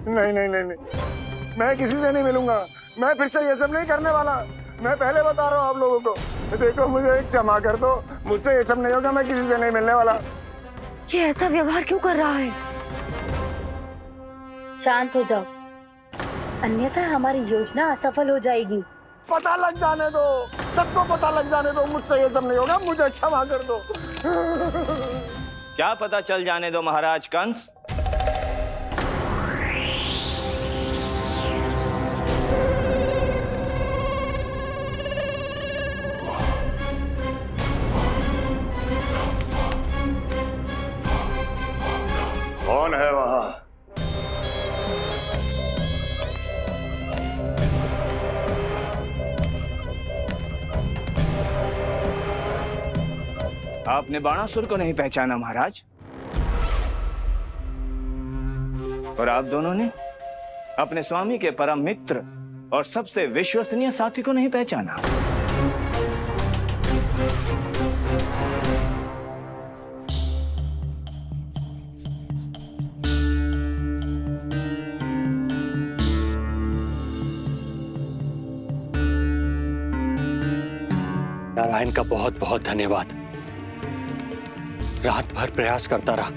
नहीं नहीं नहीं नहीं, मैं किसी से नहीं मिलूंगा। मैं फिर से ये सब नहीं करने वाला। मैं पहले बता रहा हूँ आप लोगों को। देखो मुझे एक क्षमा कर दो, मुझसे ये सब नहीं होगा। मैं किसी से नहीं मिलने वाला। ये ऐसा व्यवहार क्यों कर रहा है? शांत हो जाओ, अन्यथा हमारी योजना असफल हो जाएगी। पता लग जाने दो, सबको पता लग जाने दो, मुझसे ये सब नहीं होगा। मुझे क्षमा कर दो। क्या पता चल जाने दो महाराज कंस? कौन है वहां? आपने बाणासुर को नहीं पहचाना महाराज? और आप दोनों ने अपने स्वामी के परम मित्र और सबसे विश्वसनीय साथी को नहीं पहचाना? नारायण का बहुत बहुत धन्यवाद। रात भर प्रयास करता रहा,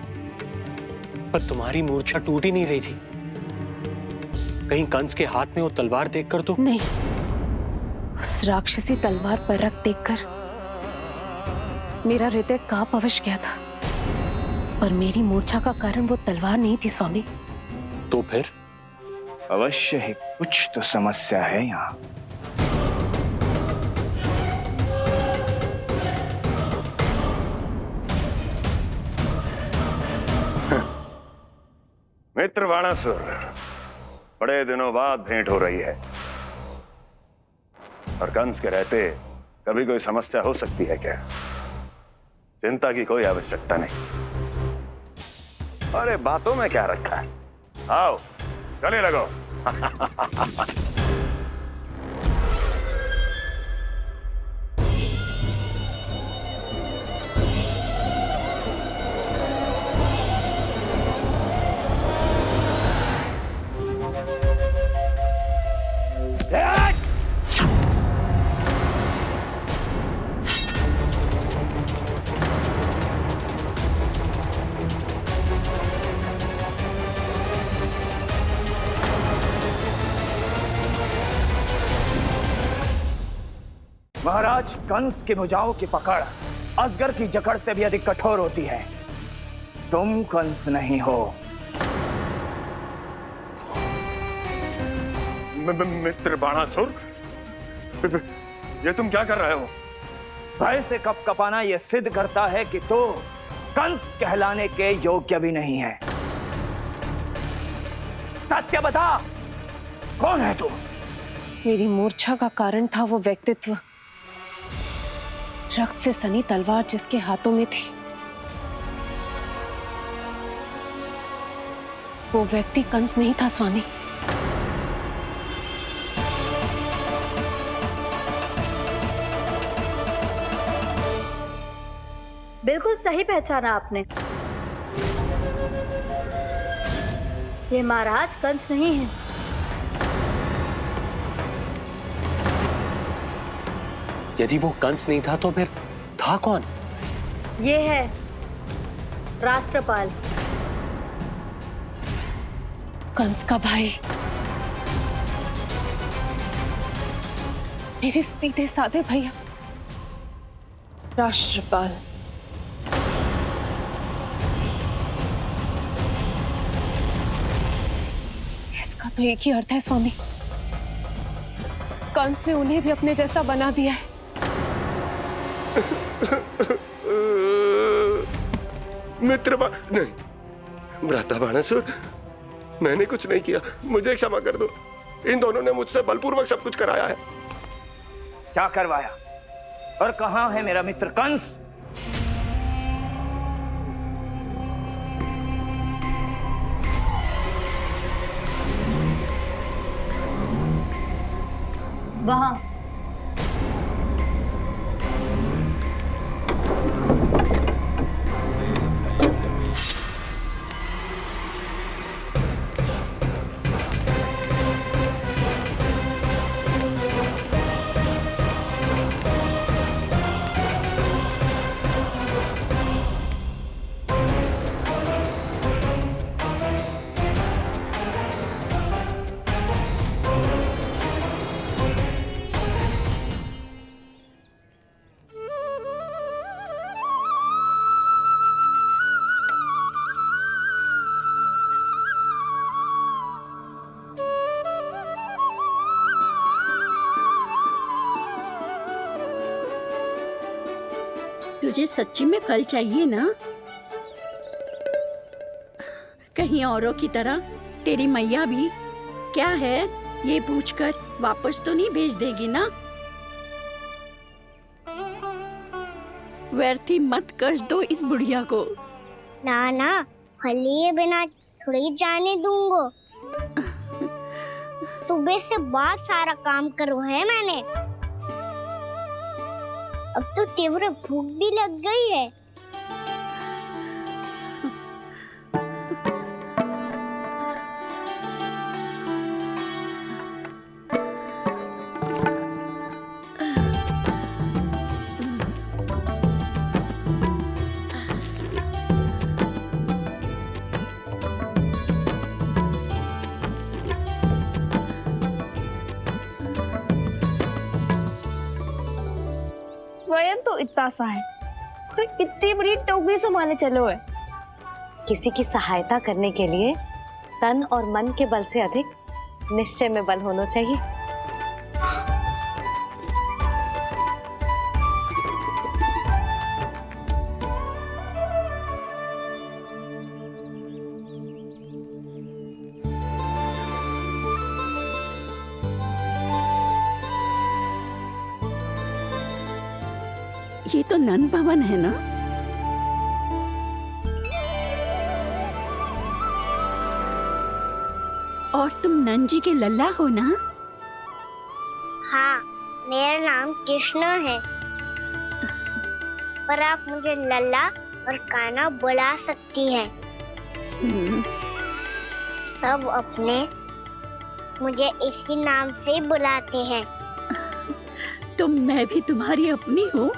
पर तुम्हारी मूर्छा टूट ही नहीं रही थी। कहीं कंस के हाथ में वो तलवार देखकर तो नहीं, उस राक्षसी तलवार पर रख देखकर मेरा हृदय कांप अवश्य गया था, पर मेरी मूर्छा का कारण वो तलवार नहीं थी स्वामी। तो फिर? अवश्य ही कुछ तो समस्या है यहाँ। मित्र बाणासुर, बड़े दिनों बाद भेंट हो रही है, और कंस के रहते कभी कोई समस्या हो सकती है क्या? चिंता की कोई आवश्यकता नहीं। अरे बातों में क्या रखा है, आओ गले लगो। महाराज कंस की भुजाओं की पकड़ अजगर की जकड़ से भी अधिक कठोर होती है। तुम कंस नहीं हो। मित्र बाणासुर, ये तुम क्या कर रहे हो? भय से कपकपाना यह सिद्ध करता है कि तो कंस कहलाने के योग्य भी नहीं है। सत्य बता, कौन है तू? मेरी मूर्छा का कारण था वो व्यक्तित्व, रक्त से सनी तलवार जिसके हाथों में थी। वो व्यक्ति कंस नहीं था स्वामी। बिल्कुल सही पहचाना आपने। ये महाराज कंस नहीं है। यदि वो कंस नहीं था तो फिर था कौन? ये है राष्ट्रपाल, कंस का भाई, मेरे सीधे साधे भैया राष्ट्रपाल। इसका तो एक ही अर्थ है स्वामी, कंस ने उन्हें भी अपने जैसा बना दिया है। नहीं, भ्राता बाणासुर, मैंने कुछ नहीं किया, मुझे क्षमा कर दो। इन दोनों ने मुझसे बलपूर्वक सब कुछ कराया है। क्या करवाया? और कहां है मेरा मित्र कंस? वहां। तुझे सच्ची में फल चाहिए ना? कहीं औरों की तरह तेरी मैया भी क्या है ये पूछकर वापस तो नहीं भेज देगी ना? व्यर्थ ही मत कष्ट दो इस बुढ़िया को। ना ना, फल लिए बिना थोड़ी जाने दूंगा। सुबह से बहुत सारा काम करो है मैंने। अब तो तीव्र भूख भी लग गई है। स्वयं तो इतना सा है, फिर कितनी बड़ी टोकरी संभालने चलो है। किसी की सहायता करने के लिए तन और मन के बल से अधिक निश्चय में बल होना चाहिए। ये तो नन भवन है ना? और तुम नन जी के लल्ला हो ना? हाँ, मेरा नाम कृष्ण है, पर आप मुझे लल्ला और कान्हा बुला सकती हैं। सब अपने मुझे इसी नाम से बुलाते हैं। तो मैं भी तुम्हारी अपनी हूँ।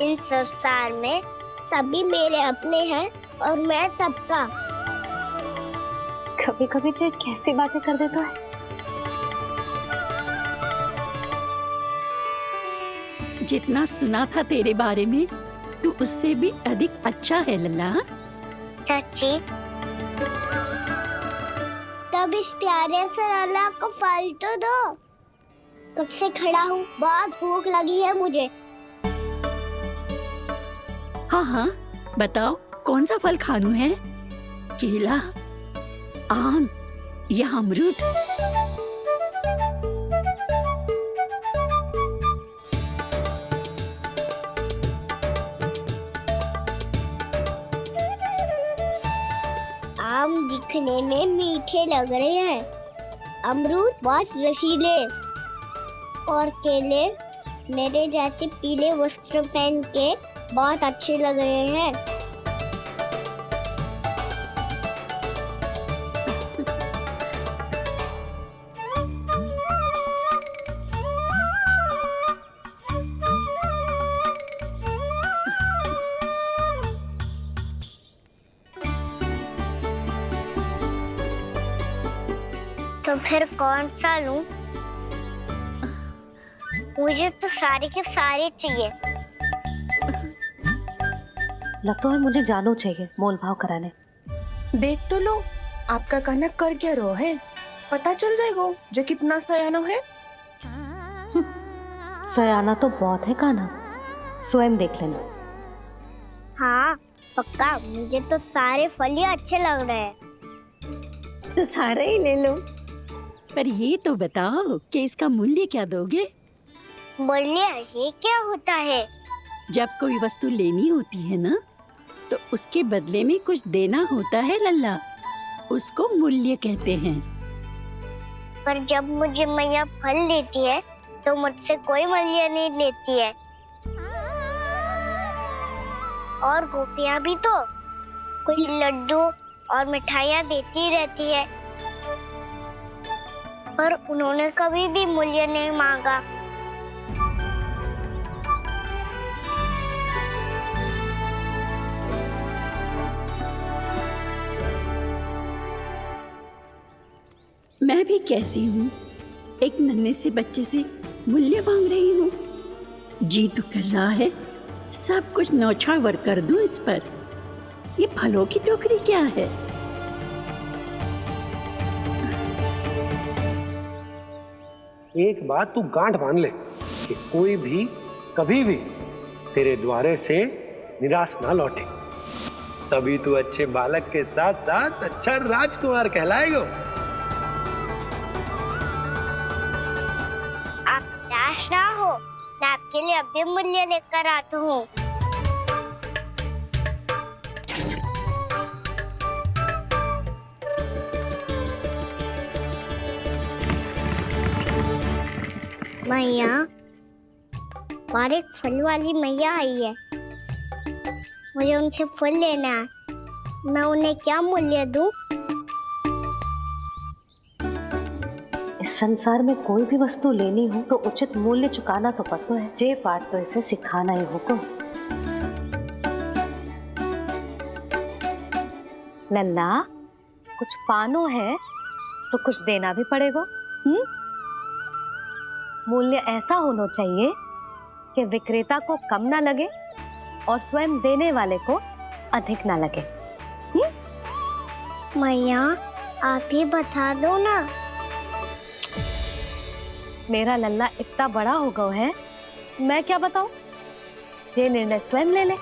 इन संसार में सभी मेरे अपने हैं और मैं सबका। कभी कभी जो कैसी बातें कर देता है। जितना सुना था तेरे बारे में, तू उससे भी अधिक अच्छा है लल्ला। सच्ची? तब इस प्यारे से लल्ला को फल तो दो। कब से खड़ा हूँ, बहुत भूख लगी है मुझे। हाँ हाँ, बताओ कौन सा फल खानू है? केला, आम या अमरूद? आम दिखने में मीठे लग रहे हैं, अमरूद बहुत रसीले और केले मेरे जैसे पीले वस्त्र पहन के बहुत अच्छे लग रहे हैं। तो फिर कौन सा लूं? मुझे तो सारे के सारे चाहिए। लगता है मुझे जानो चाहिए मोल भाव कराने। देख तो लो, आपका कहना कर क्या रो है, पता चल जाएगा जो कितना सयाना है। सयाना तो बहुत है कान्हा, स्वयं देख लेना। हाँ पक्का, मुझे तो सारे फल ही अच्छे लग रहे हैं। तो सारा ही ले लो। पर ये तो बताओ कि इसका मूल्य क्या दोगे? मूल्य ये क्या होता है? जब कोई वस्तु लेनी होती है ना, तो उसके बदले में कुछ देना होता है लल्ला, उसको मूल्य कहते हैं। पर जब मुझे मैया फल देती है तो मुझसे कोई मूल्य नहीं लेती है। और गोपियां भी तो कोई लड्डू और मिठाइयाँ देती रहती है, पर उन्होंने कभी भी मूल्य नहीं मांगा। मैं भी कैसी हूँ, एक नन्हे से बच्चे से मूल्य मांग रही हूँ। जी तो कर रहा है सब कुछ न्यौछावर कर दूं इस पर। ये फलों की टोकरी क्या है? एक बात तू गांठ बांध ले कि कोई भी कभी भी तेरे द्वारे से निराश ना लौटे, तभी तू अच्छे बालक के साथ साथ अच्छा राजकुमार कहलाएगा। आप निराश ना हो, मैं आपके लिए अभी मूल्य लेकर आता हूँ। मैया, हमारे एक फल वाली मैया आई है, मुझे उनसे फल लेना है। मैं उन्हें क्या मूल्य दूं? इस संसार में कोई भी वस्तु लेनी हो तो उचित मूल्य चुकाना तो पड़ता है। जे पाठ तो इसे सिखाना ही होगा। लल्ला, कुछ पानो है तो कुछ देना भी पड़ेगा। मूल्य ऐसा होना चाहिए कि विक्रेता को कम ना लगे और स्वयं देने वाले को अधिक ना लगे। मैया, आप ही बता दो ना। मेरा लल्ला इतना बड़ा हो गया है, मैं क्या बताऊं? जे निर्णय स्वयं ले ले।